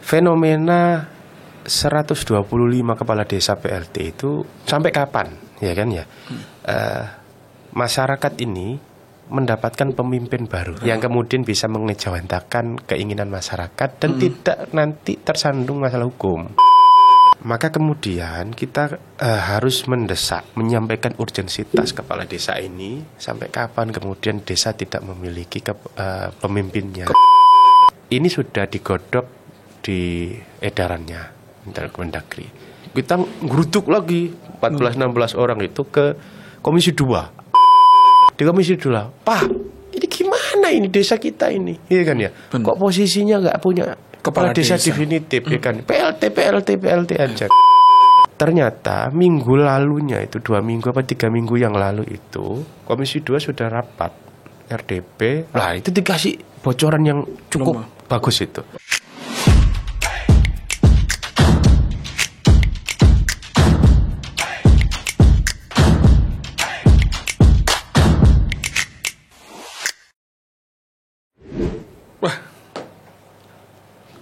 fenomena 125 kepala desa PLT itu sampai kapan, ya kan ya? Masyarakat ini mendapatkan pemimpin baru yang kemudian bisa mengejawantakan keinginan masyarakat dan tidak nanti tersandung masalah hukum. Maka kemudian kita harus mendesak, menyampaikan urgensitas kepala desa ini sampai kapan kemudian desa tidak memiliki pemimpinnya. Ini sudah digodok di edarannya Mendagri. Kita ngeruduk lagi 14-16 orang itu ke Komisi 2. Di Komisi 2, Pak, ini gimana ini desa kita ini? Iya kan ya? Benar. Kok posisinya nggak punya kepala desa definitif, ya kan? PLT aja. Ternyata minggu lalunya itu 2 minggu apa 3 minggu yang lalu itu Komisi 2 sudah rapat RDP. Nah itu dikasih bocoran yang cukup bagus itu.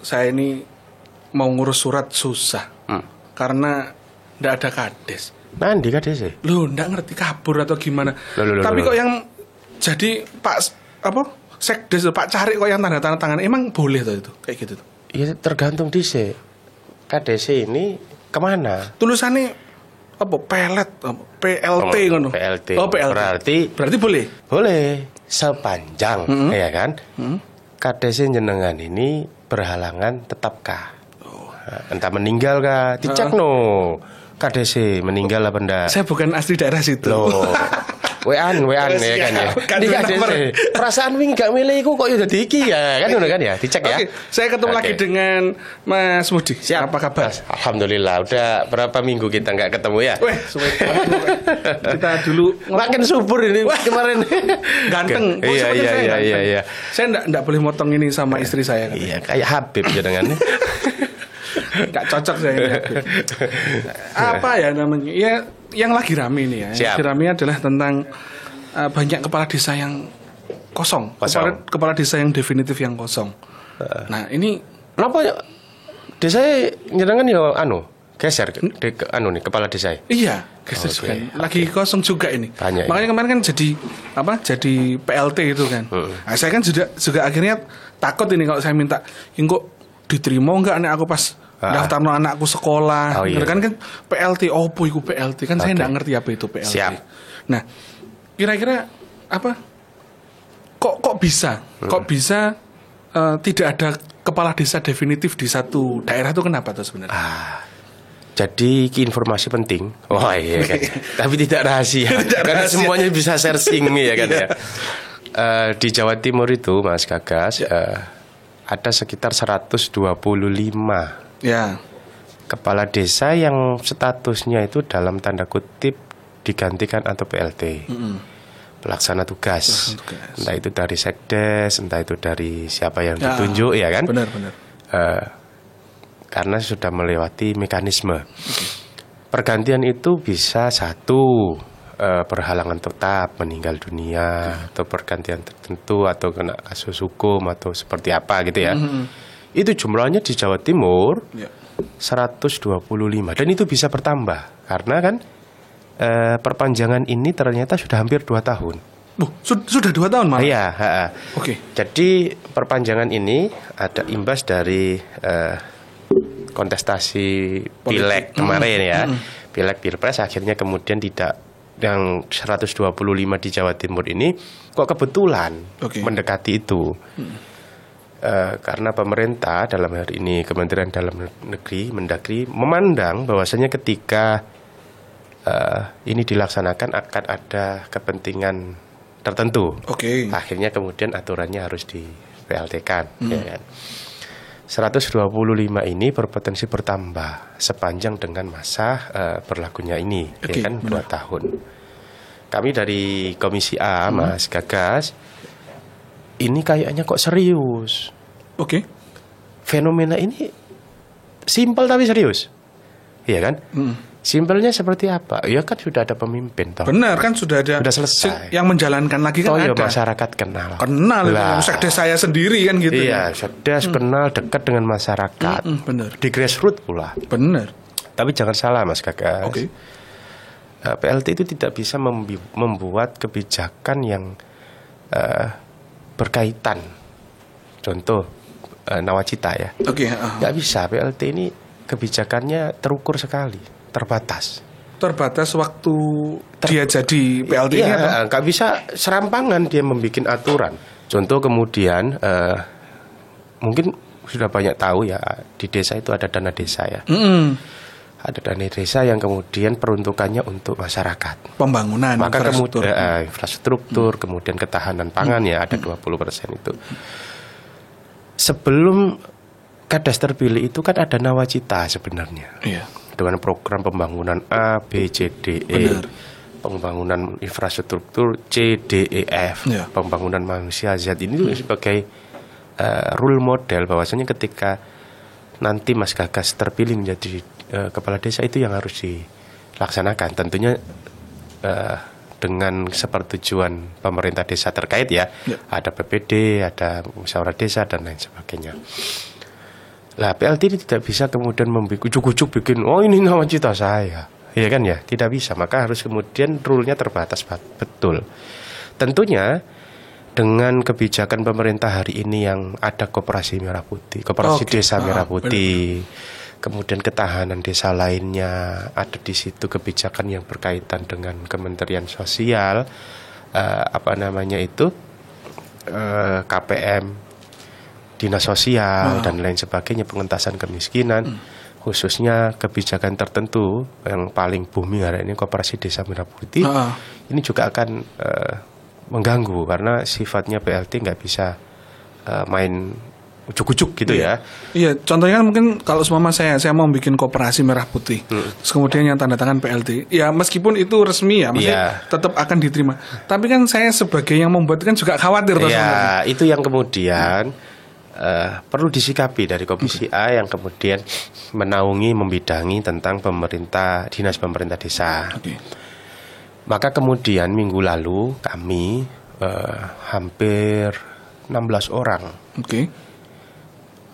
Saya ini mau ngurus surat susah karena ndak ada kades. Nanti kades sih. Loh, ndak ngerti kabur atau gimana. Loh. Tapi kok yang jadi Pak Sekdes Pak Cari kok yang tanda tangan emang boleh tuh itu kayak gitu tuh. Ya tergantung dhisik. KDC ini kemana? Tulisannya apa pelet PLT ngono. PLT. Oh, PLT. Berarti boleh. Boleh sepanjang ya kan? KDC jenengan ini berhalangan tetapkah? Entah meninggal kah? Dicek no. KDC meninggal apa enggak? Saya bukan asli daerah situ. Loh. Wean ya kan ya. Di KDC. Perasaan wingi gak milih iku kok ya dadi iki ya kan ngono kan ya. Dicek ya. Oke, saya ketemu lagi dengan Mas Mudi. Siap. Apa kabar? Alhamdulillah. Udah berapa minggu kita nggak ketemu ya? Weh, kita dulu makin subur ini kemarin. Ganteng. Iya. Saya enggak boleh motong ini sama istri saya. Iya, kayak Habib jenengan. Enggak cocok saya ini. Apa ya namanya? Ya yang lagi rame ini ya. Yang lagi rame adalah tentang banyak kepala desa yang kosong. Kepala desa yang definitif yang kosong. Nah, ini kenapa ya? Desa jenengan ya geser nih kepala desa. Iya, geser juga. Lagi kosong juga ini. Banyak, makanya kemarin kan jadi PLT itu kan. Nah, saya kan juga akhirnya takut ini kalau saya minta, kok diterima enggak nek aku pas daftarno anakku sekolah. Kan PLT opo iku PLT kan saya enggak ngerti apa itu PLT. Siap. Nah, kira-kira apa? Kok bisa? Kok bisa tidak ada kepala desa definitif di satu daerah itu kenapa tuh sebenarnya? Jadi informasi penting. Iya kan. Tapi tidak rahasia. Karena semuanya bisa searching ya kan ya. Di Jawa Timur itu Mas Gagas ada sekitar 125 kepala desa yang statusnya itu dalam tanda kutip digantikan atau PLT. Pelaksana tugas. Entah itu dari Sekdes, entah itu dari siapa yang ditunjuk ya kan. Benar. Karena sudah melewati mekanisme. Pergantian itu bisa satu berhalangan tetap, meninggal dunia, atau pergantian tertentu, atau kena kasus hukum, atau seperti apa gitu ya. Itu jumlahnya di Jawa Timur 125 dan itu bisa bertambah karena kan perpanjangan ini ternyata sudah hampir 2 tahun. Sudah 2 tahun malah? Iya. Oke. Jadi perpanjangan ini ada imbas dari kontestasi pileg kemarin ya. Pileg pilpres akhirnya kemudian tidak, yang 125 di Jawa Timur ini kok kebetulan mendekati itu. Karena pemerintah dalam hari ini Kementerian Dalam Negeri Mendagri memandang bahwasanya ketika ini dilaksanakan akan ada kepentingan tertentu. Akhirnya kemudian aturannya harus di PLT-kan ya kan. 125 ini berpotensi bertambah sepanjang dengan masa berlakunya ini ya kan 2 tahun. Kami dari Komisi A Mas Gagas ini kayaknya kok serius. Fenomena ini simpel tapi serius. Iya kan? Simpelnya seperti apa? Ya kan sudah ada pemimpin toh. Benar kan sudah ada. Sudah selesai. Yang menjalankan lagi kan ada. Ya masyarakat kenal. Sekdes saya sendiri kan gitu. Iya, sekdes kenal dekat dengan masyarakat. Benar. Di grassroots pula. Benar. Tapi jangan salah Mas Gagas. Oke. PLT itu tidak bisa membuat kebijakan yang berkaitan. Contoh nawacita ya. Oke. Nggak bisa. PLT ini kebijakannya terukur sekali. Terbatas waktu dia jadi PLT ini nggak bisa serampangan dia membuat aturan. Contoh kemudian mungkin sudah banyak tahu ya di desa itu ada dana desa ya. Ada dana desa yang kemudian peruntukannya untuk masyarakat. Pembangunan maka kemudian infrastruktur, kemudian ketahanan pangan ya ada 20% itu. Sebelum Kades terpilih itu kan ada nawacita sebenarnya. Iya. Dengan program pembangunan A, B, C, D, E. Benar. Pembangunan infrastruktur C, D, E, F. Ya. Pembangunan manusia Z ini sebagai role model bahwasanya ketika nanti Mas Gagas terpilih menjadi kepala desa itu yang harus dilaksanakan. Tentunya dengan sepertujuan pemerintah desa terkait ya. Ada PPD, ada musyawarah desa dan lain sebagainya. Lah PLT ini tidak bisa kemudian ujuk-ujuk bikin ini nawacita saya, ya kan ya, tidak bisa. Maka harus kemudian rule-nya terbatas betul. Tentunya dengan kebijakan pemerintah hari ini yang ada koperasi merah putih, koperasi desa merah putih, kemudian ketahanan desa lainnya ada di situ, kebijakan yang berkaitan dengan Kementerian Sosial, KPM. Dinas sosial dan lain sebagainya, pengentasan kemiskinan, khususnya kebijakan tertentu yang paling booming hari ini koperasi desa merah putih, ini juga akan mengganggu karena sifatnya PLT nggak bisa main ujuk-ujuk gitu ya. Iya, contohnya kan mungkin kalau semua saya mau bikin koperasi merah putih, terus kemudian yang tanda tangan PLT, ya meskipun itu resmi ya, maksudnya tetap akan diterima. Tapi kan saya sebagai yang membuat kan juga khawatir. Ya, itu yang kemudian perlu disikapi dari Komisi A yang kemudian menaungi, membidangi tentang dinas pemerintah desa. Maka kemudian minggu lalu kami hampir 16 orang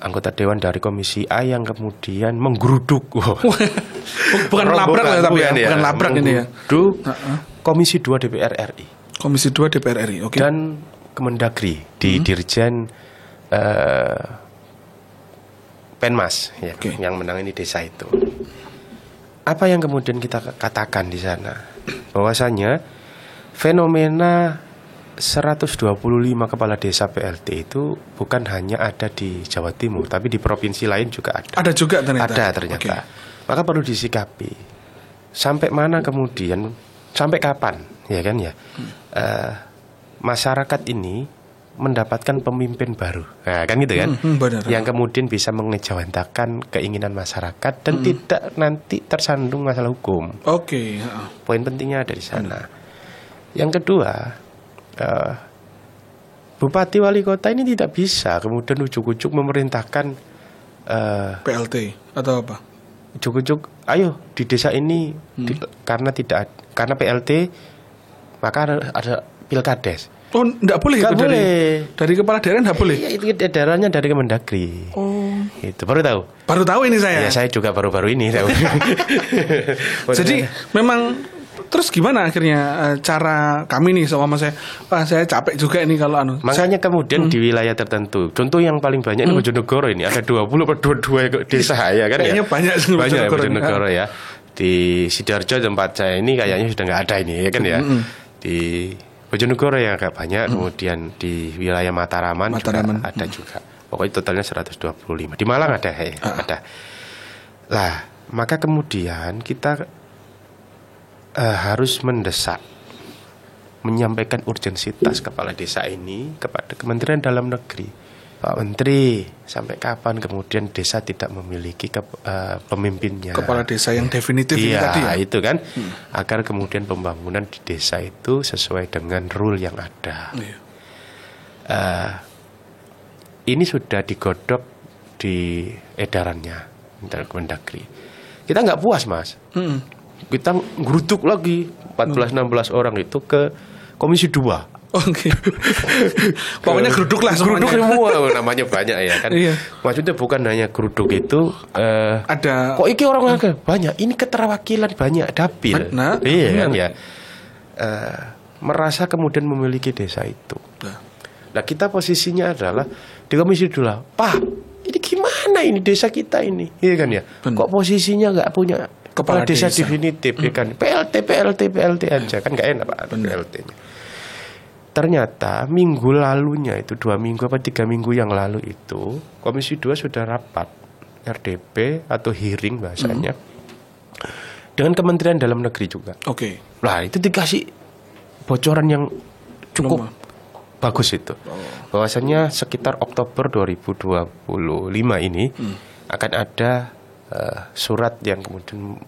anggota dewan dari Komisi A yang kemudian menggeruduk. Bukan labrak ya, tapi bukan labrak ini ya. Komisi 2 DPR RI. Komisi 2 DPR RI, dan Kemendagri di Dirjen Penmas ya, yang menangani desa itu. Apa yang kemudian kita katakan di sana? Bahwasanya fenomena 125 kepala desa PLT itu bukan hanya ada di Jawa Timur, tapi di provinsi lain juga ada. Ada juga ternyata. Ada ternyata. Maka perlu disikapi. Sampai mana kemudian, sampai kapan, ya kan ya? Masyarakat ini mendapatkan pemimpin baru, nah, kan gitu kan, benar. Yang kemudian bisa mengejawantakan keinginan masyarakat dan tidak nanti tersandung masalah hukum. Poin pentingnya ada di sana. Yang kedua, bupati wali kota ini tidak bisa kemudian ujuk-ujuk memerintahkan PLT atau apa? Ujuk-ujuk, ayo di desa ini karena PLT maka ada pilkades. Oh, enggak boleh. Enggak boleh. Dari kepala daerah enggak boleh. Iya, itu daerahnya dari Kemendagri. Itu baru tahu. Baru tahu ini saya. Ya, saya juga baru-baru ini tahu. Jadi memang terus gimana akhirnya cara kami nih sama saya, saya capek juga ini kalau Makanya kemudian di wilayah tertentu, contoh yang paling banyak ini Bojonegoro ini ada 20 atau 22 desa ya kan. Kayaknya banyak Bojonegoro ya. Di Sidoarjo tempat saya ini kayaknya sudah nggak ada ini ya kan ya. Di Bojonegoro yang agak banyak, kemudian di wilayah Mataraman juga ada juga. Pokoknya totalnya 125. Di Malang ada, ada. Lah, maka kemudian kita harus mendesak, menyampaikan urgensitas kepala desa ini kepada Kementerian Dalam Negeri. Pak Menteri, sampai kapan kemudian desa tidak memiliki pemimpinnya? Kepala desa yang definitif tadi ya? Itu kan, agar kemudian pembangunan di desa itu sesuai dengan rule yang ada. Ini sudah digodok di edarannya Kemendagri. Kita nggak puas, Mas. kita geruduk lagi 14-16 orang itu ke Komisi 2. Oke. Pokoknya geruduk lah semuanya. Geruduk semua namanya banyak ya kan. Iya. Maksudnya bukan hanya geruduk itu ada kok iki orang banyak, ini keterwakilan banyak dapil. Iya kan ya. Merasa kemudian memiliki desa itu. Nah, kita posisinya adalah di Komisi 2. Pak, ini gimana ini desa kita ini? Iya kan ya. Kok posisinya nggak punya kepala desa definitif ya kan. PLT aja kan nggak enak Pak PLT-nya. Ternyata minggu lalunya itu 2 minggu apa 3 minggu yang lalu itu Komisi 2 sudah rapat RDP atau hearing bahasanya dengan Kementerian Dalam Negeri juga. Oke. Nah itu dikasih bocoran yang cukup bagus itu. Bahwasanya sekitar Oktober 2025 ini akan ada surat yang kemudian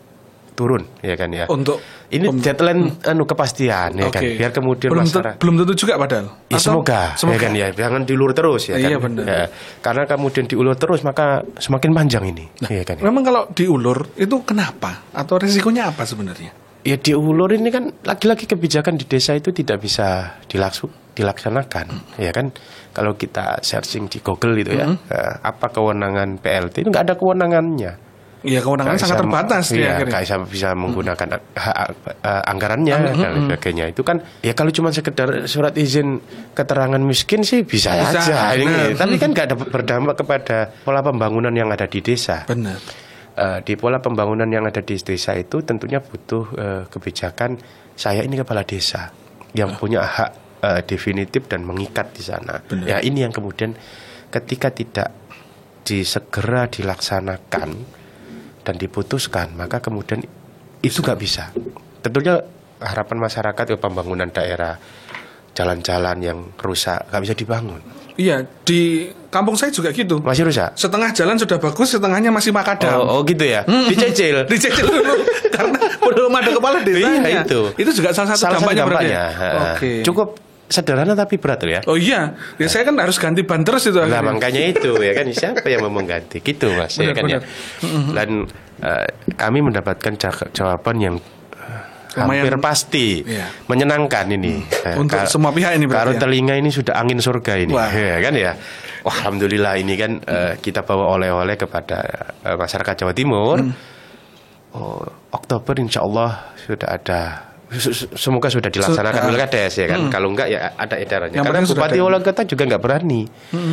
turun ya kan ya. Untuk ini deadline kepastian ya kan. Biar kemudian masyarakat belum tentu juga padahal. Ya, semoga ya kan ya. Jangan diulur terus ya kan. Iya benar. Ya, karena kemudian diulur terus maka semakin panjang ini. Nah, ya kan. Memang kalau diulur itu kenapa? Atau resikonya apa sebenarnya? Ya diulur ini kan lagi-lagi kebijakan di desa itu tidak bisa dilaksanakan ya kan. Kalau kita searching di Google itu ya, apa kewenangan PLT itu nggak ada kewenangannya. Iya, kewenangan sangat terbatas ya, nggak bisa menggunakan anggarannya dan sebagainya. Itu kan ya kalau cuma sekedar surat izin keterangan miskin sih bisa aja ini. Tapi kan nggak ada berdampak kepada pola pembangunan yang ada di desa. Benar. Di pola pembangunan yang ada di desa itu tentunya butuh kebijakan saya ini kepala desa yang punya hak definitif dan mengikat di sana. Benar. Ya ini yang kemudian ketika tidak segera dilaksanakan dan diputuskan, maka kemudian itu nggak bisa. Tentunya harapan masyarakat pembangunan daerah, jalan-jalan yang rusak nggak bisa dibangun. Iya, di kampung saya juga gitu. Masih rusak. Setengah jalan sudah bagus, setengahnya masih makadam. Oh gitu ya. Dicicil dulu karena belum ada kepala desanya. Iya, itu juga salah satu dampaknya. Ya? Oke. Cukup sederhana tapi berat ya. Oh iya, ya saya kan harus ganti ban terus itu. Nah makanya itu ya kan, siapa yang mau mengganti gitu Mas. Benar, ya kan ya. Dan kami mendapatkan jawaban yang hampir pasti menyenangkan ini. Untuk semua pihak ini berarti. Kalau telinga ini sudah angin surga ini. Ya kan ya. Wah, alhamdulillah ini kan kita bawa oleh-oleh kepada masyarakat Jawa Timur. Oktober insya Allah sudah ada. Semoga sudah dilaksanakan Pilkades ya kan. Kalau enggak ya ada edarannya. Karena Bupati Wonogiri juga enggak berani.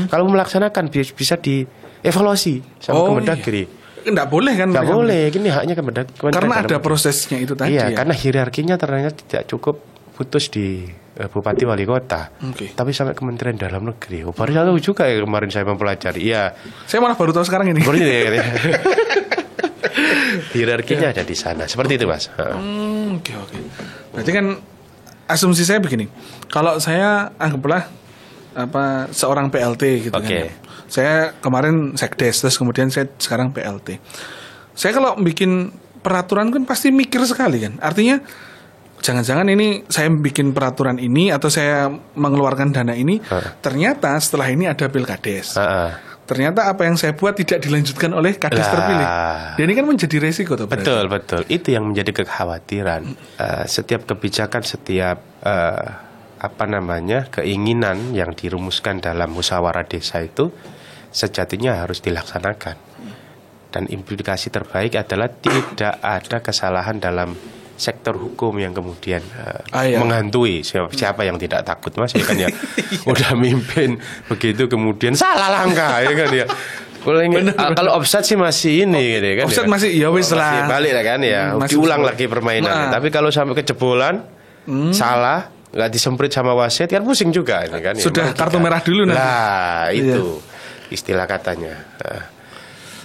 Kalau melaksanakan bisa dievaluasi sama Kemendagri. Enggak boleh kan? Enggak boleh. Ini haknya Kemendagri. Karena ada prosesnya itu tadi. Iya, karena hierarkinya ternyata tidak cukup putus di Bupati Wali Kota. Tapi sampai Kementerian Dalam Negeri. Baru tahu juga ya kemarin saya mempelajari. Iya. Saya malah baru tahu sekarang ini. Baru ya. Hierarkinya ada di sana. Seperti itu Mas. Oke. Berarti kan asumsi saya begini. Kalau saya anggaplah seorang PLT gitu kan. Saya kemarin sekdes, terus kemudian saya sekarang PLT. Saya kalau bikin peraturan kan pasti mikir sekali kan. Artinya jangan-jangan ini saya bikin peraturan ini atau saya mengeluarkan dana ini, ternyata setelah ini ada Pilkades. Ternyata apa yang saya buat tidak dilanjutkan oleh kades terpilih. Dan ini kan menjadi resiko tuh. Betul. Itu yang menjadi kekhawatiran. Setiap kebijakan, setiap keinginan yang dirumuskan dalam musyawarah desa itu sejatinya harus dilaksanakan. Dan implikasi terbaik adalah tidak ada kesalahan dalam sektor hukum yang kemudian menghantui. Siapa yang tidak takut Mas ya kan ya. Udah mimpin begitu kemudian salah langkah ya kan ya. Kalau offside sih masih ini gitu kan. Offside masih ya wis lah. Balik lah kan ya. Diulang lagi permainannya. Tapi kalau sampai kejebolan salah, enggak disemprit sama wasit kan pusing juga ini kan. Sudah kartu merah dulu nanti. Nah, itu istilah katanya.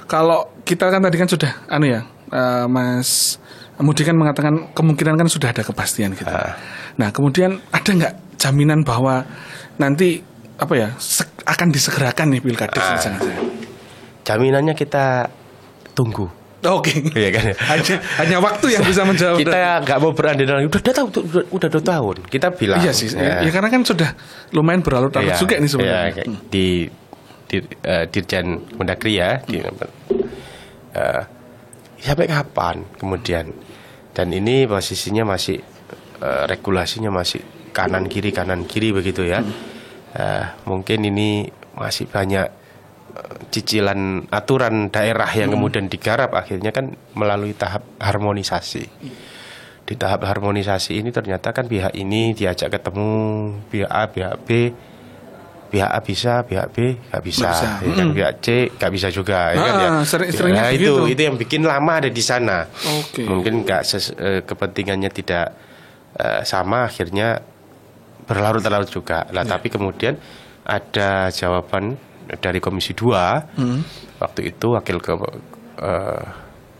Kalau kita kan tadi kan sudah Mas Mudi kan mengatakan kemungkinan kan sudah ada kepastian gitu. Nah, kemudian ada nggak jaminan bahwa nanti akan disegerakan nih Pilkades misalnya? Jaminannya kita tunggu. Oke. Iya kan? Hanya waktu yang bisa menjawab. Kita nggak mau berandai-andai. Udah 2 tahun. Kita bilang. Iya sih. Ya karena kan sudah lumayan berlarut-larut juga nih sebenarnya. Di Dirjen Mendagri ya. Sampai kapan kemudian Dan ini posisinya masih regulasinya masih kanan kiri begitu ya. Mungkin ini masih banyak cicilan aturan daerah yang kemudian digarap, akhirnya kan melalui tahap harmonisasi. Di tahap harmonisasi ini ternyata kan pihak ini diajak ketemu, pihak A, pihak B, pihak A bisa, pihak B nggak bisa, ya kan, pihak C nggak bisa juga, ya kan ya. Seringnya itu yang bikin lama ada di sana. Mungkin nggak kepentingannya tidak sama, akhirnya berlarut-larut juga. Nah, tapi kemudian ada jawaban dari Komisi 2 waktu itu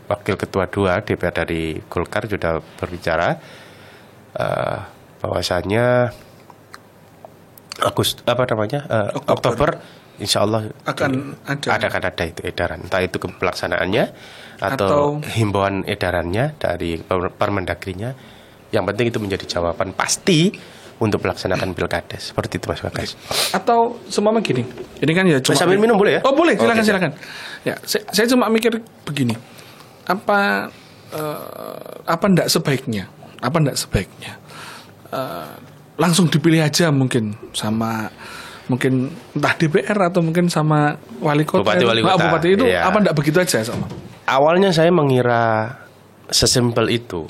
Wakil Ketua 2 DPR dari Golkar sudah berbicara bahwasanya Oktober insya Allah akan ada itu edaran, entah itu pelaksanaannya atau himbauan edarannya dari Permendagrinya. Yang penting itu menjadi jawaban pasti untuk melaksanakan pilkades, seperti itu Mas Bagas. Atau seumpama gini, ini kan ya cuma sambil minum boleh ya? Oh boleh, silakan. Ya, saya cuma mikir begini. Apa enggak sebaiknya langsung dipilih aja, mungkin entah DPR atau mungkin sama wali kota, bupati itu, iya. Apa enggak begitu aja sama? Awalnya saya mengira sesimpel itu.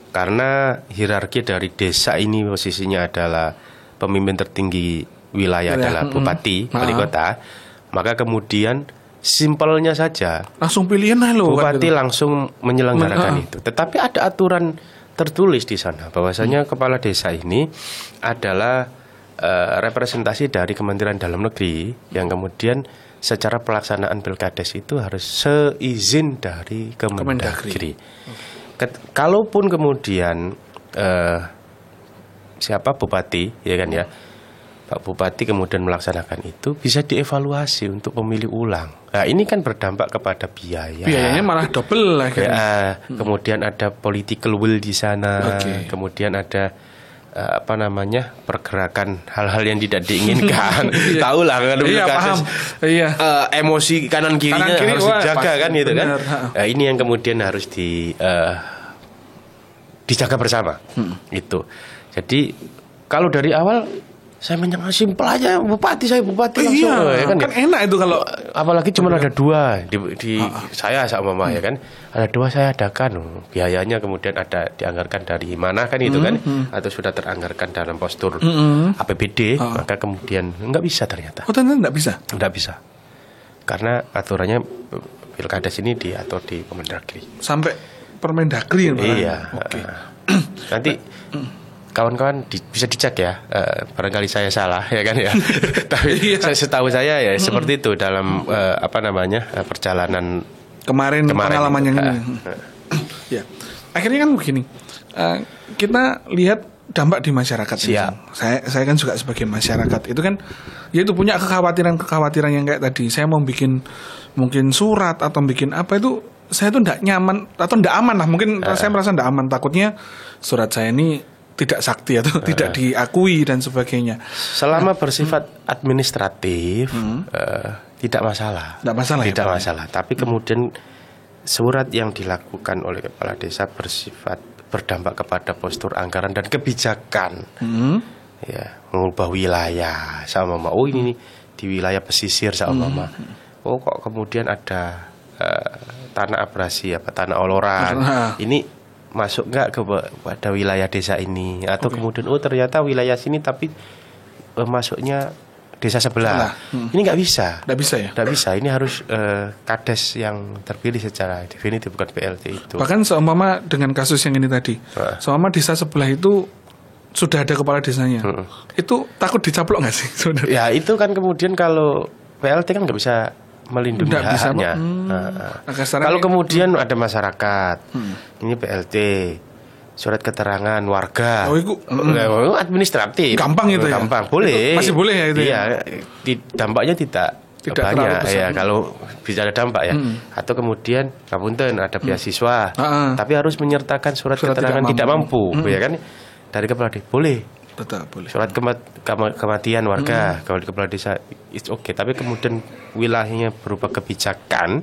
Karena hierarki dari desa ini posisinya adalah pemimpin tertinggi wilayah adalah bupati, wali kota, maka kemudian simpelnya saja langsung pilihan bupati langsung menyelenggarakan itu. Tetapi ada aturan tertulis di sana bahwasanya kepala desa ini adalah representasi dari Kementerian Dalam Negeri yang kemudian secara pelaksanaan pilkades itu harus seizin dari Kemendagri. Kalaupun kemudian siapa bupati, ya kan ya, Pak Bupati kemudian melaksanakan itu, bisa dievaluasi untuk pemilih ulang. Nah, ini kan berdampak kepada biaya. Biayanya malah double lah. Kemudian ada political will di sana. Kemudian ada pergerakan hal-hal yang tidak diinginkan. Tahu lah kan, paham. Emosi kanan kirinya harus dijaga kan gitu kan. Nah, ini yang kemudian harus dijaga bersama. Itu. Jadi kalau dari awal saya menyangka simpel aja, saya bupati langsung, ya kan enak itu kalau apalagi cuma ada dua di saya sama mama, ya kan, ada dua saya adakan, biayanya kemudian ada dianggarkan dari mana kan itu kan, atau sudah teranggarkan dalam postur APBD, maka kemudian nggak bisa ternyata. Ternyata nggak bisa, karena aturannya pilkades ini diatur di Kemendagri sampai Permendagri. Iya. Nanti kawan-kawan bisa dicek ya, barangkali saya salah ya kan ya. Tapi setahu saya ya seperti itu dalam perjalanan kemarin. Pengalaman yang ini. Ya, akhirnya kan begini, kita lihat dampak di masyarakat. Saya kan juga sebagai masyarakat itu kan, ya itu punya kekhawatiran yang kayak tadi. Saya mau bikin mungkin surat atau bikin apa itu, saya tuh tidak nyaman atau tidak aman lah. Mungkin saya merasa tidak aman, takutnya surat saya ini tidak sakti atau tidak diakui dan sebagainya. Selama bersifat administratif, tidak masalah. Tidak masalah. Tapi kemudian surat yang dilakukan oleh kepala desa bersifat berdampak kepada postur anggaran dan kebijakan, ya, mengubah wilayah sama mama. Oh ini di wilayah pesisir sama mama. Oh kok kemudian ada tanah abrasi tanah oloran. Ini masuk nggak kepada wilayah desa ini, atau kemudian ternyata wilayah sini tapi masuknya desa sebelah. Ini nggak bisa ya. Nggak bisa. Ini harus kades yang terpilih secara definitif, bukan PLT itu. Bahkan seumpama dengan kasus yang ini tadi, seumpama desa sebelah itu sudah ada kepala desanya, itu takut dicaplok nggak sih sebenarnya? Ya itu kan kemudian kalau PLT kan nggak bisa melindungi haknya. Kalau kemudian ada masyarakat, ini PLT, surat keterangan warga, administratif, gampang itu, gampang, boleh, masih boleh ya itu. Iya, dampaknya tidak banyak ya kalau bicara dampak ya. Atau kemudian ngapunten ada beasiswa, tapi harus menyertakan surat keterangan tidak mampu, ya kan, dari kepala desa boleh. Betul, boleh. Surat kematian warga kalau di kepala desa it's okay, tapi kemudian wilayahnya berupa kebijakan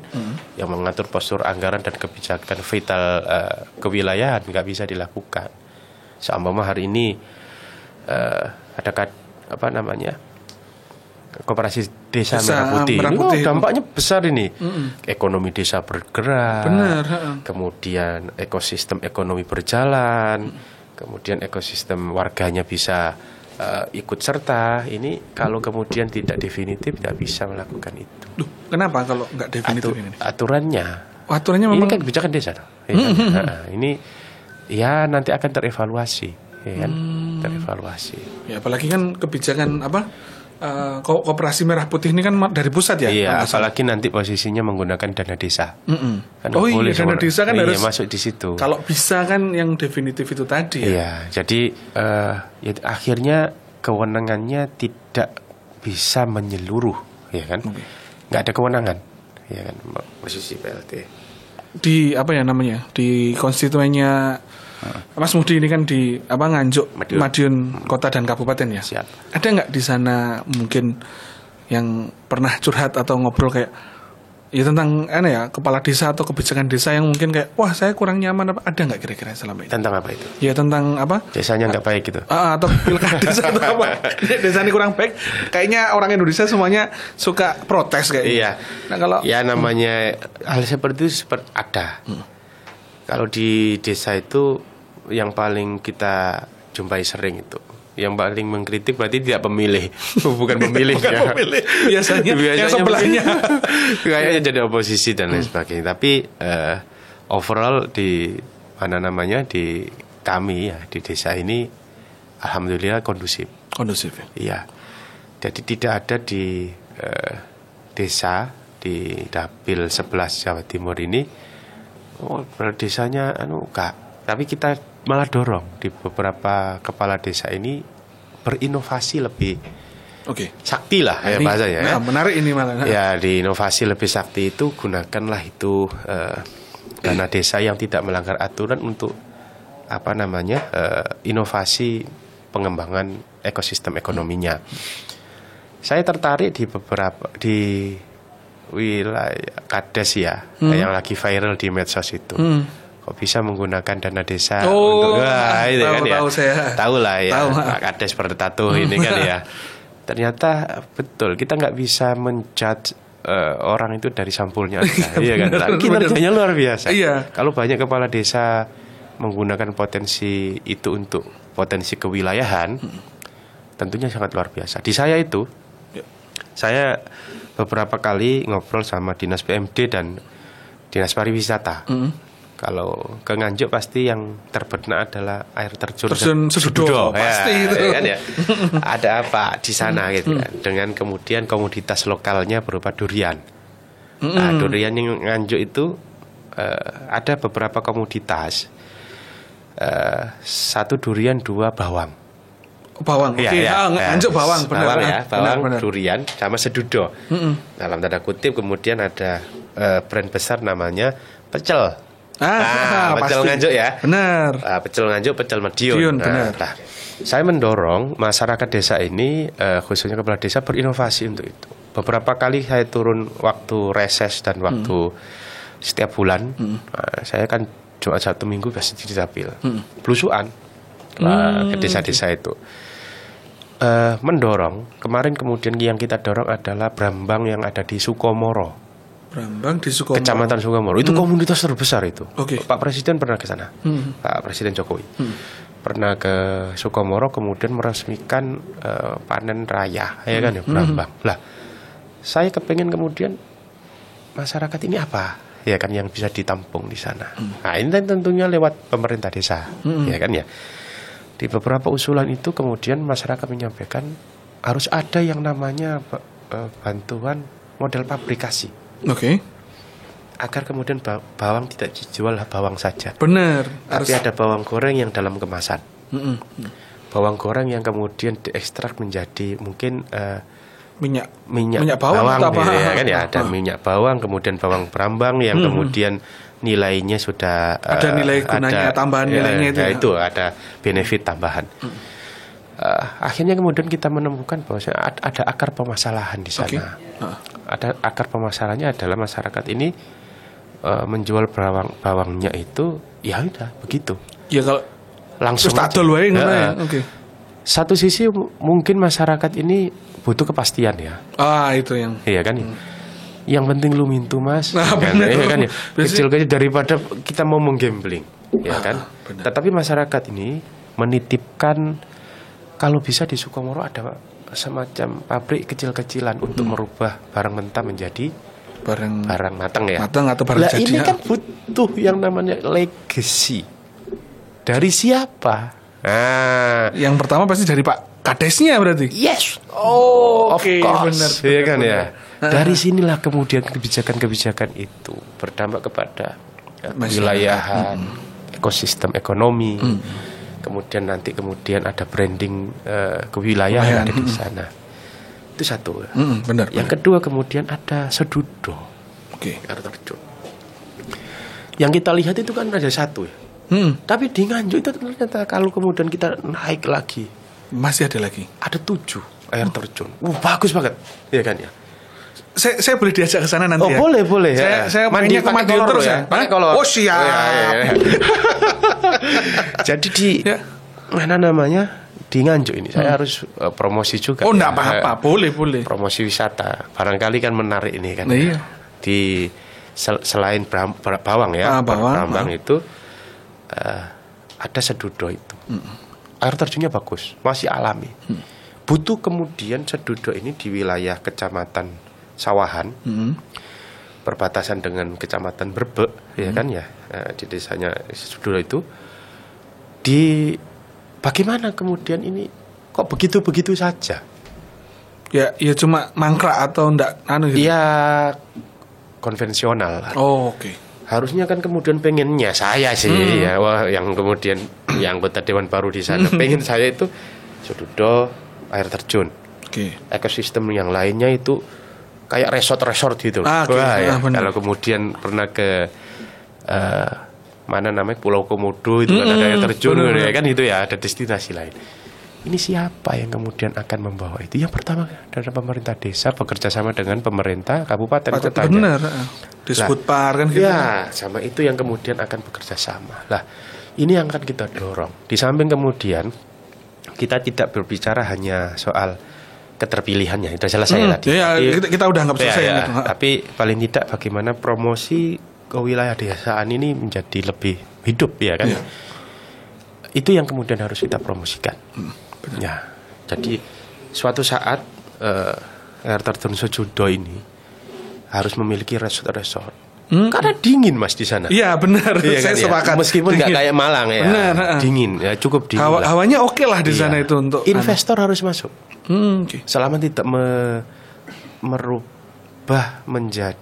yang mengatur postur anggaran dan kebijakan vital kewilayahan nggak bisa dilakukan. Seumpama hari ini ada koperasi desa Merah Putih. Ini dampaknya besar ini. Ekonomi desa bergerak. Benar. Kemudian ekosistem ekonomi berjalan. Kemudian ekosistem warganya bisa ikut serta. Ini kalau kemudian tidak definitif tidak bisa melakukan itu. Duh, kenapa kalau nggak definitif ini? Aturannya memang ini kan kebijakan desa. Ini ya nanti akan terevaluasi, ya kan? Terevaluasi. Ya apalagi kan kebijakan Koperasi Merah Putih ini kan dari pusat ya? Iya, apalagi nanti posisinya menggunakan dana desa. Kan dana desa kan harus masuk di situ. Kalau bisa kan yang definitif itu tadi. Iya, jadi akhirnya kewenangannya tidak bisa menyeluruh, ya kan? Nggak ada kewenangan, ya kan? Posisi PLT. Di di konstituennya Mas Mudi ini kan di Nganjuk, Madiun Kota dan Kabupaten ya. Siap. Ada nggak di sana mungkin yang pernah curhat atau ngobrol kayak ya tentang kepala desa atau kebijakan desa yang mungkin kayak wah saya kurang nyaman ada nggak kira-kira selama ini? Tentang apa itu? Ya tentang Desanya nggak baik gitu. Atau pilkada desa atau apa? Desa ini kurang baik. Kayaknya orang Indonesia semuanya suka protes kayak. Iya. Nah kalau namanya hal seperti itu ada. Kalau di desa itu yang paling kita jumpai sering itu, yang paling mengkritik berarti tidak pemilih, bukan pemilih ya. Biasanya yang sebelahnya kayaknya jadi oposisi dan lain sebagainya. Tapi overall di di kami ya di desa ini alhamdulillah kondusif ya. Iya. Jadi tidak ada di desa di Dapil 11 Jawa Timur ini desanya enggak. Tapi kita malah dorong di beberapa kepala desa ini berinovasi lebih sakti lah ya bahasanya. Menarik ini malah. Ya, di inovasi lebih sakti itu gunakanlah itu dana desa yang tidak melanggar aturan untuk inovasi pengembangan ekosistem ekonominya. Saya tertarik di beberapa di wilayah Kades ya, yang lagi viral di medsos itu. Kok bisa menggunakan dana desa untuk itu kan ya. Tahu lah ya. Kades Pertatuh ini kan ya. Ternyata betul kita nggak bisa menjudge orang itu dari sampulnya aja. Iya kan. Kinerjanya luar biasa. Iya. Kalau banyak kepala desa menggunakan potensi itu untuk potensi kewilayahan, tentunya sangat luar biasa. Di saya itu, saya beberapa kali ngobrol sama Dinas PMD dan Dinas Pariwisata. Kalau ke Nganjuk pasti yang terbenak adalah air terjun Sedudo. Pasti itu. Ya, kan ya. Ada apa di sana gitu kan. Dengan kemudian komoditas lokalnya berupa durian. Nah, durian yang Nganjuk itu ada beberapa komoditas. 1 durian 2 bawang. Bawang. Nganjuk bawang benar. Bawang, durian sama sedudo. Dalam tanda kutip kemudian ada brand besar namanya pecel. Pecel Nganjuk ya. Benar. Pecel Nganjuk, pecel Madiun. Benar. Saya mendorong masyarakat desa ini, khususnya kepala desa berinovasi untuk itu. Beberapa kali saya turun waktu reses dan waktu setiap bulan. Saya kan Jumat Sabtu Minggu pasti di Dapil. Belusuan ke desa-desa itu. Mendorong. Kemarin kemudian yang kita dorong adalah Brambang yang ada di Sukomoro. Brambang di Sukomoro. Kecamatan Sukomoro. Itu komunitas terbesar itu. Okay. Pak Presiden pernah ke sana. Pak Presiden Jokowi. Pernah ke Sukomoro kemudian meresmikan panen raya, ya kan ya, Brambang. Lah, saya kepengen kemudian masyarakat ini apa? Ya kan yang bisa ditampung di sana. Nah, ini tentunya lewat pemerintah desa, ya kan ya. Di beberapa usulan itu kemudian masyarakat menyampaikan harus ada yang namanya bantuan model pabrikasi. Agar kemudian bawang tidak dijual bawang saja. Benar. Tapi ada bawang goreng yang dalam kemasan. Bawang goreng yang kemudian diekstrak menjadi mungkin minyak bawang gitu ya kan ya. Ada minyak bawang, kemudian bawang Brambang yang kemudian nilainya sudah ada nilai gunanya, tambahan nilainya itu. Itu ada benefit tambahan. akhirnya kemudian kita menemukan bahwa ada akar permasalahan di sana. Okay. Ada akar permasalahannya adalah masyarakat ini menjual bawangnya itu ya udah begitu. Ya kalau langsung aja. Okay. Satu sisi mungkin masyarakat ini butuh kepastian ya. Itu yang. Iya kan. Yang penting lu mintu mas, kan ya. Kecil-kecil daripada kita mau menggambling, ya kan. Bener. Tetapi masyarakat ini menitipkan kalau bisa di Sukomoro ada semacam pabrik kecil-kecilan untuk merubah barang mentah menjadi barang matang ya. Matang atau barang jadi. Ini kan butuh yang namanya legacy. Dari siapa? Nah, yang pertama pasti dari Pak Kadesnya berarti. Yes. Oke, benar. Iya kan ya. Dari sinilah kemudian kebijakan-kebijakan itu berdampak kepada wilayahan, ekosistem ekonomi. Kemudian ada branding kewilayahan ada di sana. Itu satu. Benar. Yang kedua kemudian ada sedudo. Air terjun. Yang kita lihat itu kan ada satu ya. Tapi di Nganjuk itu ternyata kalau kemudian kita naik lagi masih ada lagi. Ada 7 air terjun. Bagus banget. Iya kan ya. Saya boleh diajak ke sana nanti ya? Boleh. Saya mandi ke Madiun terus ya. Siap. Ya. Jadi di mana namanya di Nganjuk ini saya harus promosi juga. Enggak apa-apa, boleh. Promosi wisata. Barangkali kan menarik ini kan. Iya. Di selain bawang ya, Brambang itu ada sedudo itu. Air terjunnya bagus, masih alami. Butuh kemudian sedudo ini di wilayah Kecamatan Sawahan, perbatasan dengan Kecamatan Brebek, ya kan ya, di desanya sedudo itu. Bagaimana kemudian ini kok begitu saja? Ya cuma mangkrak atau enggak gitu? Ya konvensional. Oke. Harusnya kan kemudian pengennya saya sih ya, yang kemudian yang anggota dewan baru di sana pengen saya itu sedudo air terjun. Ekosistem yang lainnya itu kayak resort gitu. Kalau kemudian pernah ke mana namanya Pulau Komodo itu kan ada air terjun ya kan itu ya, ada destinasi lain. Ini siapa yang kemudian akan membawa itu? Yang pertama dari pemerintah desa bekerja sama dengan pemerintah kabupaten kota. Benar. Disebut par kan gitu. Ya, sama itu yang kemudian akan bekerja sama. Lah, ini yang akan kita dorong. Di samping kemudian kita tidak berbicara hanya soal keterpilihannya, itu selesai tadi. Ya, kita udah anggap selesai itu. Tapi paling tidak bagaimana promosi ke wilayah desaan ini menjadi lebih hidup ya kan. Itu yang kemudian harus kita promosikan. Ya, jadi suatu saat air terjun sedudo ini harus memiliki resort. Karena dingin mas di sana. Iya benar. Saya sepakat. Meskipun nggak kayak Malang ya. Benar. Dingin ya, cukup dingin. Hawanya oke lah di sana itu untuk investor harus masuk. Selama tidak merubah menjadi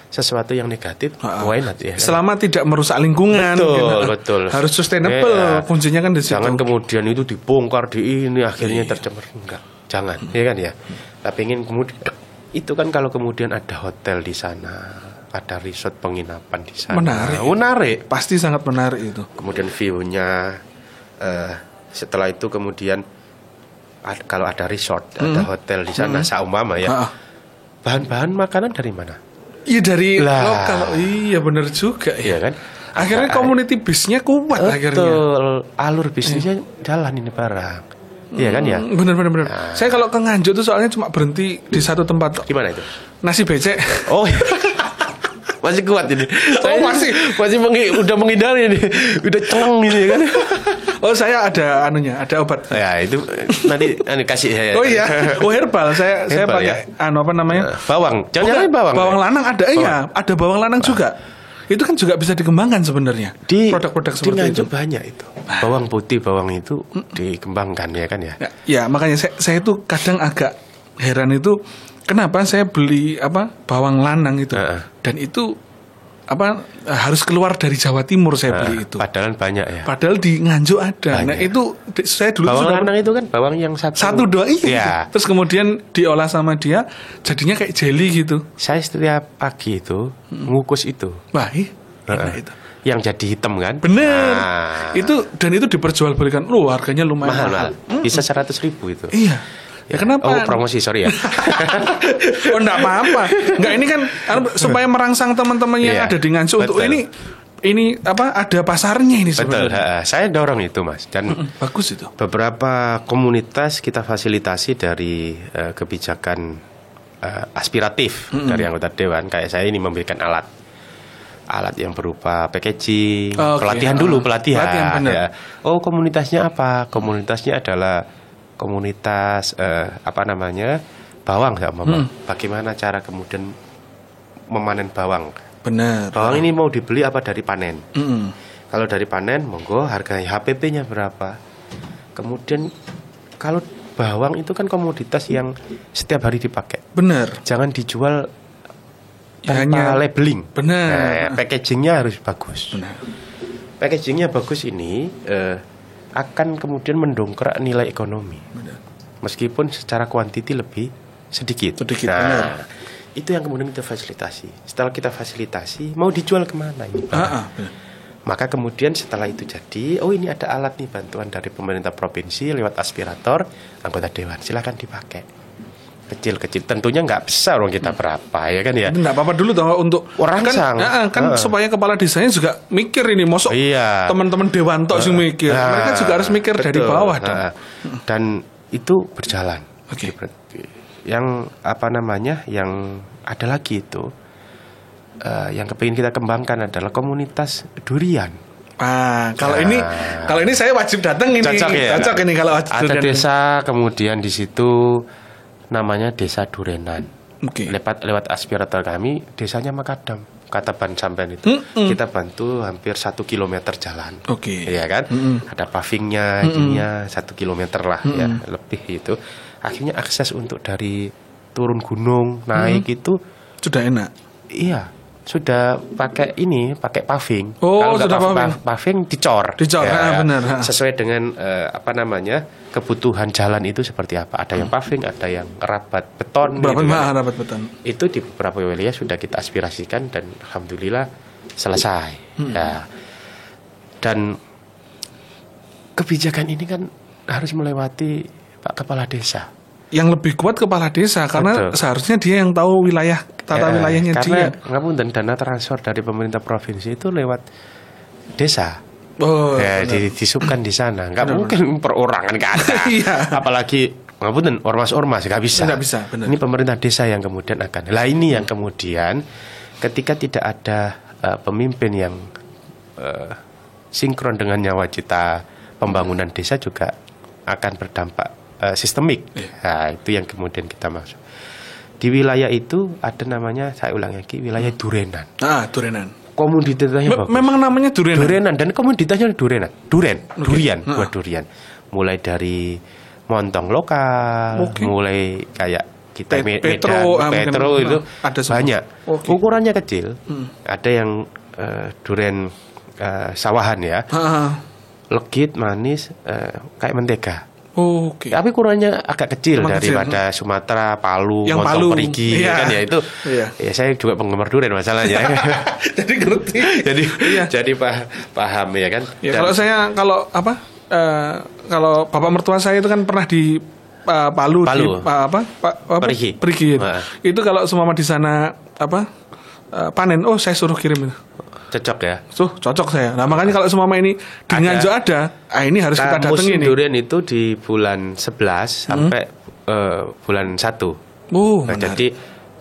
sesuatu yang negatif, why not ya? Selama tidak merusak lingkungan. Betul. Harus sustainable. Kuncinya kan di situ. Jangan kemudian itu dibongkar di ini akhirnya tercemar. Enggak. Jangan, ya kan ya. Tapi ingin kemudian itu kan kalau kemudian ada hotel di sana, ada resort penginapan di sana. Menarik. Pasti sangat menarik itu. Kemudian view-nya setelah itu kemudian kalau ada resort, ada hotel di sana saumpama ya. Bahan-bahan makanan dari mana? Iya dari lokal. Iya benar juga ya kan. Akhirnya community bisnisnya kuat akhirnya. Betul. Alur bisnisnya jalan ini barang. Iya kan ya. Benar. Saya kalau ke Nganjuk tuh soalnya cuma berhenti di satu tempat. Di mana itu? Nasi becek. Oh. Masih kuat ini. Masih udah menghindari ini. Udah celeng ini kan. Oh saya ada ada obat. Ya itu nanti kasih saya. Oh iya. Oh herbal. Saya pakai bawang. Jangan bawang. Bawang lanang ada. Iya, ada bawang lanang juga. Itu kan juga bisa dikembangkan sebenarnya. Di produk-produk seperti itu. Banyak itu. Bawang putih, bawang itu dikembangkan ya kan ya. Ya makanya saya tuh kadang agak heran itu kenapa saya beli bawang lanang itu dan itu harus keluar dari Jawa Timur saya beli itu. Padahal banyak ya. Padahal di Nganjuk ada. Banyak. Nah itu saya dulu bawang lanang itu kan bawang yang satu dua iya. Terus kemudian diolah sama dia jadinya kayak jelly gitu. Saya setiap pagi itu ngukus itu. Wah, enak itu. yang jadi hitam kan? Bener. Itu diperjualbelikan. Loh, harganya lumayan mahal. Bisa 100.000 itu. Iya. Ya kenapa? Oh, promosi, sorry ya. Oh, enggak apa-apa. Enggak, ini kan supaya merangsang teman-teman yang ada di Nganjuk untuk ini ada pasarnya ini sebenarnya. Betul. Saya dorong itu, Mas. Dan bagus itu. Beberapa komunitas kita fasilitasi dari kebijakan aspiratif dari anggota dewan. Kayak saya ini memberikan alat yang berupa packaging, pelatihan dulu. Ya. Oh, komunitasnya apa? Komunitasnya adalah komunitas bawang ya, Mama. Bagaimana cara kemudian memanen bawang? Benar. Bawang ini mau dibeli apa dari panen? Kalau dari panen, monggo harganya HPP-nya berapa? Kemudian kalau bawang itu kan komoditas yang setiap hari dipakai. Benar. Jangan dijual tanpa labeling. Benar. Packagingnya harus bagus. Benar. Packagingnya bagus ini akan kemudian mendongkrak nilai ekonomi. Benar. Meskipun secara kuantiti lebih sedikit. Benar. Itu yang kemudian kita fasilitasi. Setelah kita fasilitasi, mau dijual kemana ini? Maka kemudian setelah itu jadi, oh ini ada alat nih, bantuan dari pemerintah provinsi lewat aspirator, anggota dewan, silakan dipakai. Kecil-kecil, tentunya nggak besar orang kita berapa ya kan ya. Nggak apa-apa dulu toh untuk orang kan supaya kepala desanya juga mikir ini, mosok teman-teman dewan tok sing mikir. Mereka juga harus mikir dari bawah dong. Dan itu berjalan. Oke. Yang yang ada lagi itu yang kepingin kita kembangkan adalah komunitas durian. Kalau ini saya wajib datang ini. Cocok ini kalau wajib ada durian. Desa kemudian di situ namanya Desa Durenan. Lewat aspirator kami, desanya Makadam, Kataban Sampen itu. Kita bantu hampir 1 kilometer jalan. Iya kan? Ada pavingnya, 1 kilometer lah ya, lebih itu. Akhirnya akses untuk dari turun gunung naik itu sudah enak. Iya. Sudah pakai paving. Kalau sudah paving dicor ya, benar. Sesuai dengan kebutuhan jalan itu seperti apa. Ada yang paving, ada yang rabat beton. Rabat beton. Itu di beberapa wilayah sudah kita aspirasikan dan alhamdulillah selesai. Ya. Dan kebijakan ini kan harus melewati Pak Kepala Desa. Yang lebih kuat kepala desa karena seharusnya dia yang tahu wilayah wilayahnya karena dia. Karena dana transfer dari pemerintah provinsi itu lewat desa. Disubkan di sana. Nggak mungkin perorangan nggak ada. Apalagi ormas nggak bisa. Nggak bisa. Benar. Ini pemerintah desa yang kemudian akan. Lah ini yang kemudian ketika tidak ada pemimpin yang sinkron dengan nawacita pembangunan desa juga akan berdampak sistemik. Nah, itu yang kemudian kita masuk. Di wilayah itu ada namanya, saya ulang lagi, wilayah Durenan. Durenan. Komoditasnya bagus. Memang namanya Durenan. Durenan dan komoditasnya durian, buah durian. Mulai dari montong lokal, mulai kayak kita Petro itu ada banyak. Ukurannya kecil. Ada yang durian sawahan ya. Legit, manis, kayak mentega. Tapi ukurannya agak kecil daripada Sumatera, Palu, Montong Perigi kan ya itu. Ya saya juga penggemar durian masalahnya. Jadi ngerti. Jadi paham ya kan. Ya, kalau bapak mertua saya itu kan pernah di Palu. Perigi. Itu kalau semua di sana panen, saya suruh kirim itu. Cocok ya? Cocok saya. Nah makanya kalau semua ini di Nganjuk ada, ini harus kita datengin. Musim durian itu di bulan 11 sampai bulan 1. Jadi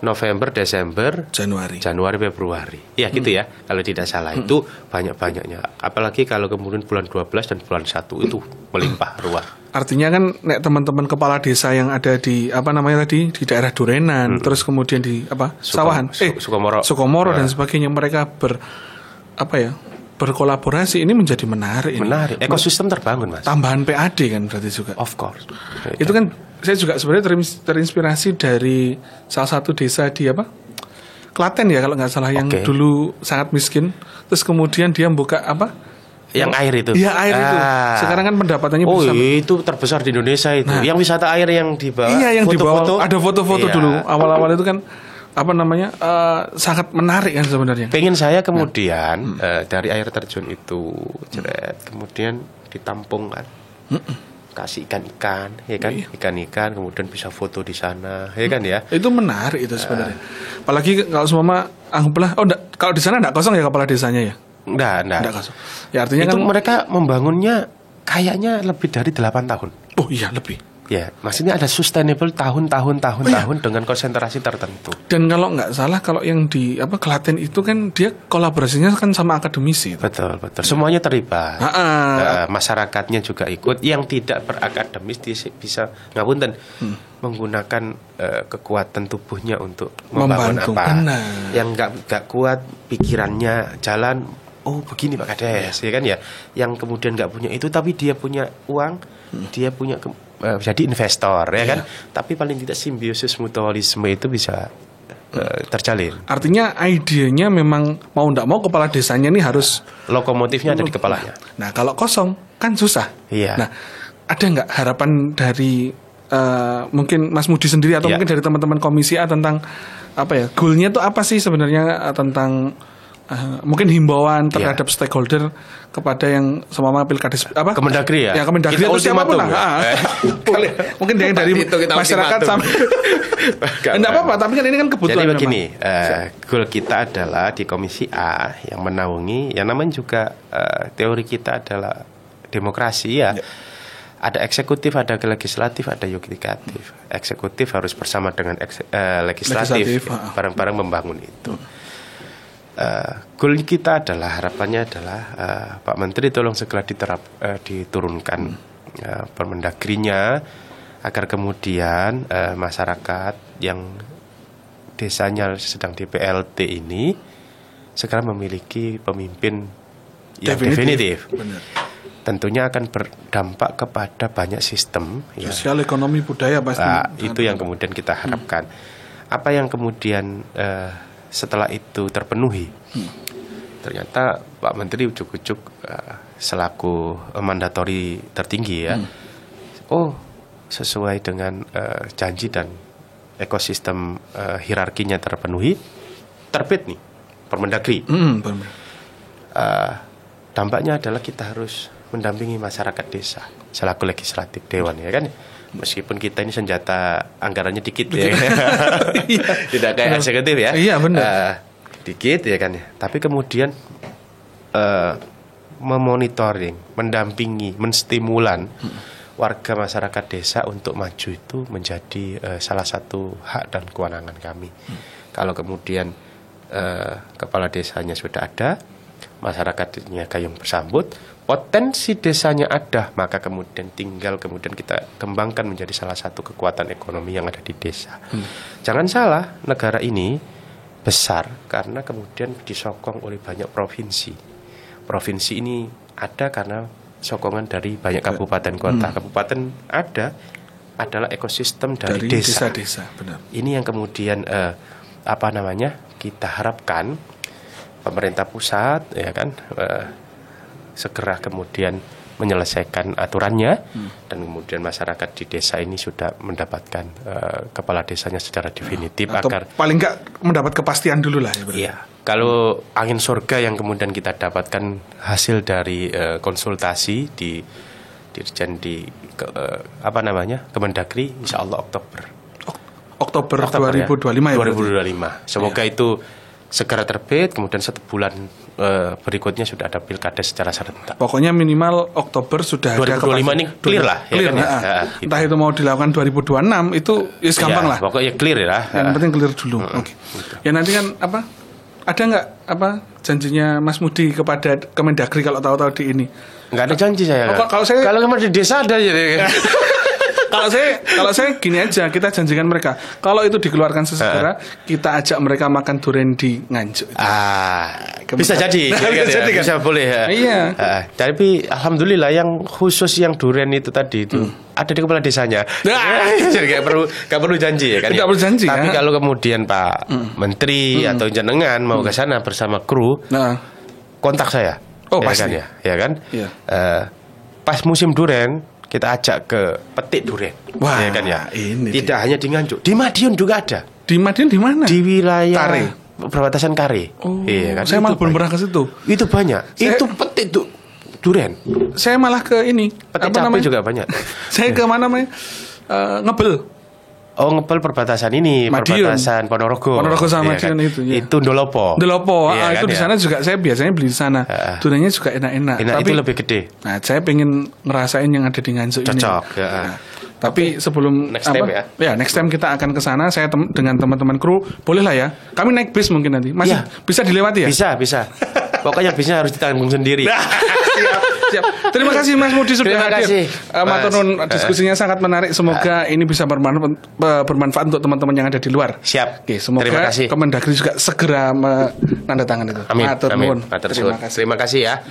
November, Desember, Januari, Februari. Ya gitu ya. Kalau tidak salah itu banyak-banyaknya. Apalagi kalau kemudian bulan 12 dan bulan 1 itu melimpah ruah. Artinya kan teman-teman kepala desa yang ada di di daerah Durenan, terus kemudian di Sawahan, Sukomoro dan sebagainya, mereka berkolaborasi, ini menjadi menarik. Ekosistem terbangun, Mas. Tambahan PAD kan berarti juga. Of course. Itu kan saya juga sebenarnya terinspirasi dari salah satu desa di Klaten ya kalau nggak salah, yang dulu sangat miskin, terus kemudian dia buka yang air itu. Iya, air itu. Sekarang kan pendapatannya besar. Itu terbesar di Indonesia itu. Yang wisata air yang di bawah. Iya, yang di bawah ada foto-foto dulu. Awal-awal itu kan sangat menarik kan sebenarnya. Pengen saya kemudian dari air terjun itu kemudian ditampung kan. Kasih ikan-ikan, ya kan, ikan-ikan, kemudian bisa foto di sana, ya kan ya. Itu menarik itu sebenarnya. Apalagi kalau semua anggaplah, kalau di sana enggak kosong ya kepala desanya ya? Enggak kosong. Ya artinya itu kan mereka membangunnya kayaknya lebih dari 8 tahun. Oh iya lebih. Ya, maksudnya ada sustainable tahun dengan konsentrasi tertentu. Dan kalau nggak salah, kalau yang di Klaten itu kan dia kolaborasinya kan sama akademisi. Betul. Semuanya terlibat. Masyarakatnya juga ikut. Yang tidak berakademis bisa ngapunten menggunakan kekuatan tubuhnya untuk membangun apa. Benar. Yang nggak kuat pikirannya jalan. Oh begini Pak Kades, ya kan ya. Yang kemudian nggak punya itu, tapi dia punya uang, dia punya jadi investor, ya kan. Tapi paling tidak simbiosis mutualisme itu bisa terjalin. Artinya idenya memang mau nggak mau kepala desanya ini harus lokomotifnya ada di kepalanya. Nah kalau kosong kan susah. Iya. Nah ada nggak harapan dari mungkin Mas Mudi sendiri atau mungkin dari teman-teman Komisi A tentang goalnya itu apa sih sebenarnya tentang mungkin himbauan terhadap stakeholder kepada yang semua pilkades Kemendagri ya. Ya Kemendagri itu siapapun lah. Mungkin dari masyarakat sampai enggak apa-apa, tapi kan ini kan kebutuhan. Jadi begini, goal kita adalah di Komisi A yang menaungi, yang namanya juga teori kita adalah demokrasi ya. Ada eksekutif, ada legislatif, ada yudikatif. Eksekutif harus bersama dengan legislatif bareng-bareng membangun itu. Goal kita adalah, harapannya adalah Pak Menteri tolong segera diturunkan Permendagrinya agar kemudian masyarakat yang desanya sedang di PLT ini segera memiliki pemimpin yang definitif. Benar. Tentunya akan berdampak kepada banyak sistem sosial, ekonomi, budaya pasti. Itu yang kemudian kita harapkan. Apa yang kemudian setelah itu terpenuhi, ternyata Pak Menteri ujuk-ujuk selaku mandatori tertinggi ya, sesuai dengan janji dan ekosistem hierarkinya terpenuhi, terbit nih Permendagri. Dampaknya adalah kita harus mendampingi masyarakat desa selaku legislatif dewan, ya kan. Meskipun kita ini senjata anggarannya dikit ya, tidak kayak eksekutif ya, dikit ya kan ya. Tapi kemudian memonitoring, mendampingi, menstimulan warga masyarakat desa untuk maju itu menjadi salah satu hak dan kewenangan kami. Kalau kemudian kepala desanya sudah ada, masyarakatnya gayung bersambut, potensi desanya ada, maka kemudian kita kembangkan menjadi salah satu kekuatan ekonomi yang ada di desa. Jangan salah, negara ini besar karena kemudian disokong oleh banyak provinsi. Provinsi ini ada karena sokongan dari banyak kabupaten kota. Kabupaten adalah ekosistem dari desa. Benar. Ini yang kemudian kita harapkan pemerintah pusat ya kan segera kemudian menyelesaikan aturannya dan kemudian masyarakat di desa ini sudah mendapatkan kepala desanya secara definitif, atau agar paling enggak mendapat kepastian dulu lah ya. Iya. Kalau angin surga yang kemudian kita dapatkan hasil dari konsultasi di Dirjen Kemendagri, insya Allah Oktober 2025 ya. 2025. Semoga itu segera terbit, kemudian 1 bulan berikutnya sudah ada pilkada secara serentak. Pokoknya minimal Oktober sudah 2025 ada 2025 ini clear lah. Clear, ya kan, gitu. Entah itu mau dilakukan 2026 itu gampang lah. Pokoknya clear ya. Yang penting clear dulu. Oke. Gitu. Ya nanti kan ada nggak janjinya Mas Mudi kepada Kemendagri kalau tahu-tahu di ini? Nggak ada janji saya. Kalau di desa ada jadi. Kalau saya gini aja, kita janjikan mereka kalau itu dikeluarkan sesegera, kita ajak mereka makan durian di Nganjuk. Bisa jadi, bisa boleh. Iya. Tapi alhamdulillah yang khusus yang durian itu tadi itu ada di kepala desanya. Jadi nggak perlu janji ya kan. Tidak perlu janji. Tapi kalau kemudian Pak Menteri atau jenengan mau ke sana bersama kru, kontak saya. Oh pasti. Ya kan. Iya. Pas musim durian kita ajak ke petik durian. Wah, ya kan ya. Ini tidak hanya di Nganjuk, di Madiun juga ada. Di Madiun di mana? Di wilayah Kare. Perbatasan Kare. Oh, iya kan. Saya malah belum pernah ke situ. Itu banyak. Itu petik tuh durian. Saya malah ke ini. Petik cabai juga banyak. Saya ke mana namanya? Ngebel. Oh, Ngebel perbatasan ini, Madiun. perbatasan Ponorogo. Ponorogo sama iya Madiun kan? itu. Ya. Itu Ndolopo. Ndolopo, iya, itu kan, di sana juga saya biasanya beli di sana. Duriannya juga enak-enak. Tapi itu lebih gede. Nah, saya pengen ngerasain yang ada di Nganjuk ini. Cocok. Ya. Nah, tapi sebelum next time ya. Next time kita akan ke sana. Saya dengan teman-teman kru, boleh lah ya. Kami naik bis mungkin nanti. Masih bisa dilewati ya? Bisa. Pokoknya bisnya harus ditanggung sendiri. Siap. Terima kasih Mas Mudi sudah hadir. Matur nuwun, diskusinya sangat menarik. Semoga ini bisa bermanfaat untuk teman-teman yang ada di luar. Siap. Oke, semoga Kemendagri juga segera menandatangani itu. Amin. Matur nuwun. Terima kasih ya.